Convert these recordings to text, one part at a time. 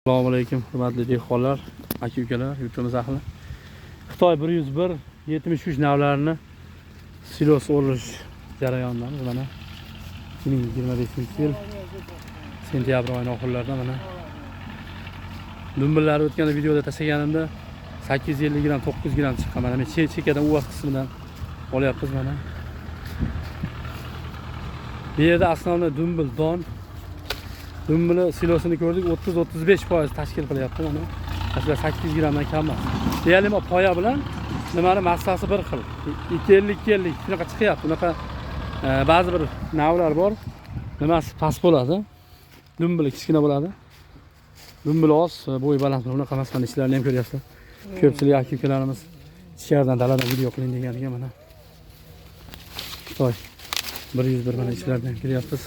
Assalomu alaykum, hurmatli dehqonlar, aka-ukalar, yurtimiz ahli. Xitoy 101 73 navlarini silos o'rish jarayonidamiz. Mana 2025-yil sentyabr oyining oxirlarida mana dumbillarni o'tgan videoda tashlaganimda 850 gram, 900 gram chiqqan. Mana men chekkadan uvas qismidan olyapmiz mana. Bu yerda asosiy dumbil don dumbili silosini ko'rdik, 30-35% tashkil qilyapti mana. Aslida 800 gramdan kam emas. Deyarli poya bilan nimani massasi bir xil. 250 shunaqa chiqyapti. Bunaqa ba'zi bir navlar bor. Nimasi past bo'ladi. Dumbili kichkina bo'ladi. Dumbili oz, bo'y baland. Bunaqa emasman, ishlarini ham ko'ryapsizlar. Ko'pchilik aka-ukalarimiz ichkaridan daladan video qiling deganiga mana. Xitoy 101 mana ishlardan kelyapmiz.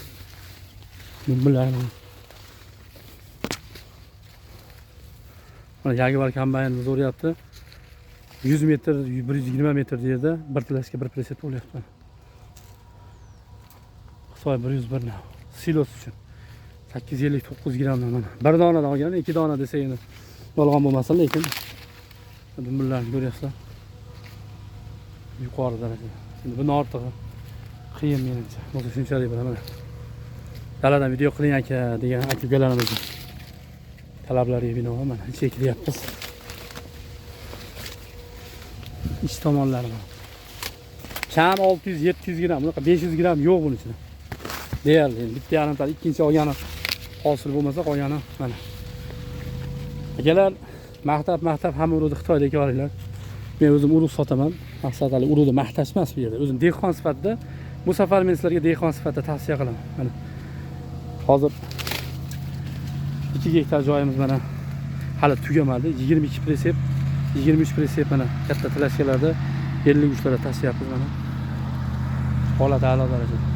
Dumbillarni mana Jaguar kombayn zo'ryapti. 100 metr, 120 metr yerda bir tilashga bir preset bo'lyapti. Xitoy 101 nav. Silos uchun 859 gramdan mana. Bir donadan olgan, 2 dona desa endi yolg'on bo'lmasin, lekin dumbillarni ko'ryapsizlar. Yuqori darajada. Endi buni ortig'i qiyin menimcha. O'zi shunchalik bilaman. Daladan video qiling aka degan aka-ukalarimizning talablariga binoan mana chekilyapmiz. İç tomonlari bor. Kam 600-700 gram, bunaqa 500 gram yo'q buning ichida. Deyarli bitta yarim tal, ikkinchi olgani hosil bo'lmasa qolgani mana. Akalar, maktab hamma urug'ni Xitoydagi olinglar. Men o'zim urug' sotaman. Maqsadali urug'ni maqtash emas bu yerda. O'zim dehqon sifatida bu safar men sizlarga dehqon sifatida tavsiya qilaman. Mana hozir 2 gektar joyimiz mana hali tugamadi. 22 presep, 23 presep mana katta tilashkalarda 53 larda tashlayapmiz mana. Holat a'lo darajada.